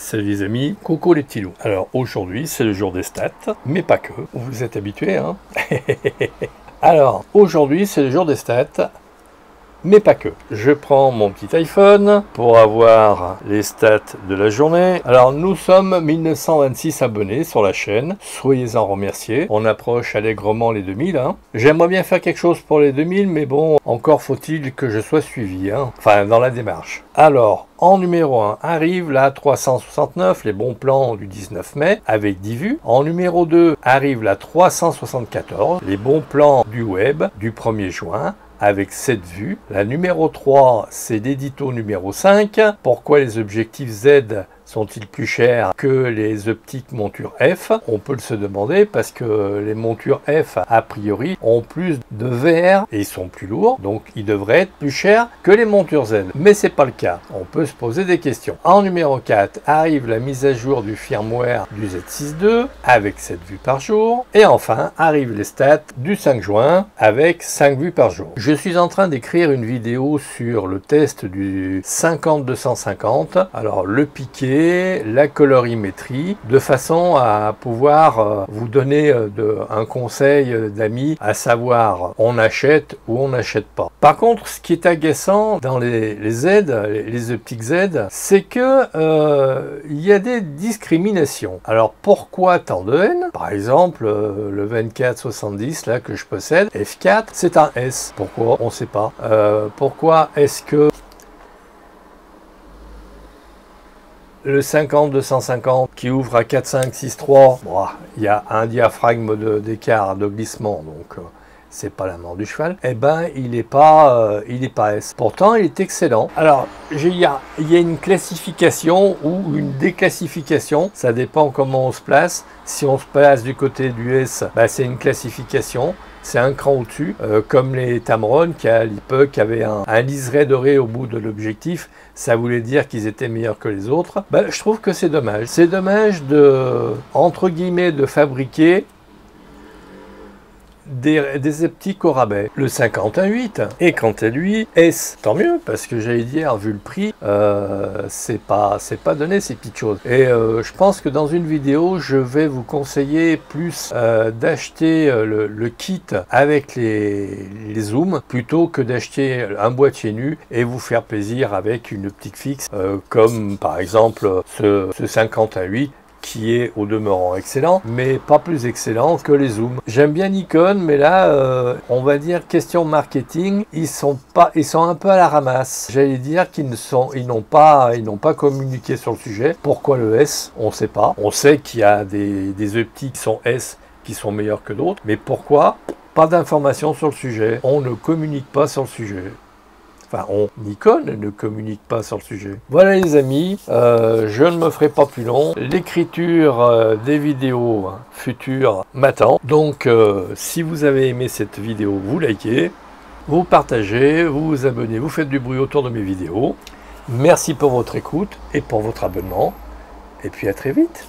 Salut les amis, coucou les petits loups. Alors aujourd'hui c'est le jour des stats, mais pas que, vous êtes habitués hein. Alors aujourd'hui c'est le jour des stats, mais pas que. Je prends mon petit iPhone pour avoir les stats de la journée. Alors nous sommes 1926 abonnés sur la chaîne, soyez-en remerciés. On approche allègrement les 2000 hein. J'aimerais bien faire quelque chose pour les 2000, mais bon, encore faut-il que je sois suivi hein. Enfin dans la démarche. Alors en numéro 1 arrive la 369, les bons plans du 19 mai avec 10 vues. En numéro 2 arrive la 374, les bons plans du web du 1er juin avec 7 vues. La numéro 3, c'est l'édito numéro 5. Pourquoi les objectifs Z sont-ils plus chers que les optiques montures F? On peut se demander parce que les montures F, a priori, ont plus de VR et ils sont plus lourds, donc ils devraient être plus chers que les montures Z. Mais c'est pas le cas. On peut se poser des questions. En numéro 4, arrive la mise à jour du firmware du Z6 II avec 7 vues par jour. Et enfin, arrivent les stats du 5 juin avec 5 vues par jour. Je suis en train d'écrire une vidéo sur le test du 50-250. Alors, le piqué, la colorimétrie, de façon à pouvoir vous donner un conseil d'amis, à savoir on achète ou on n'achète pas. Par contre, ce qui est agaçant dans les Z, les optiques Z, c'est que il y a des discriminations. Alors pourquoi tant de haine? Par exemple, le 2470 là que je possède, F4, c'est un S. Pourquoi? On ne sait pas. Pourquoi est-ce que le 50-250 qui ouvre à 4,5-6,3, bon, il y a un diaphragme d'écart de glissement, donc c'est pas la mort du cheval, eh ben il n'est pas S. Pourtant il est excellent. Alors il y a une classification ou une déclassification, ça dépend comment on se place. Si on se place du côté du S, ben, c'est une classification. C'est un cran au-dessus, comme les Tamron qui à l'époque avaient un liseré doré au bout de l'objectif. Ça voulait dire qu'ils étaient meilleurs que les autres. Ben, je trouve que c'est dommage. C'est dommage de, entre guillemets, de fabriquer des optiques au rabais. Le 50-1.8 et quant à lui S, tant mieux parce que j'allais dire vu le prix c'est pas donné ces petites choses. Et je pense que dans une vidéo je vais vous conseiller plus d'acheter le kit avec les zooms plutôt que d'acheter un boîtier nu et vous faire plaisir avec une optique fixe comme par exemple ce 50-1.8 qui est au demeurant excellent, mais pas plus excellent que les zooms. J'aime bien Nikon, mais là, on va dire question marketing, ils sont un peu à la ramasse. J'allais dire qu'ils n'ont pas communiqué sur le sujet. Pourquoi le S? On ne sait pas. On sait qu'il y a des optiques qui sont S qui sont meilleures que d'autres, mais pourquoi? Pas d'informations sur le sujet. On ne communique pas sur le sujet. Enfin, Nikon ne communique pas sur le sujet. Voilà les amis, je ne me ferai pas plus long. L'écriture des vidéos futures m'attend. Donc, si vous avez aimé cette vidéo, vous likez, vous partagez, vous vous abonnez, vous faites du bruit autour de mes vidéos. Merci pour votre écoute et pour votre abonnement. Et puis à très vite.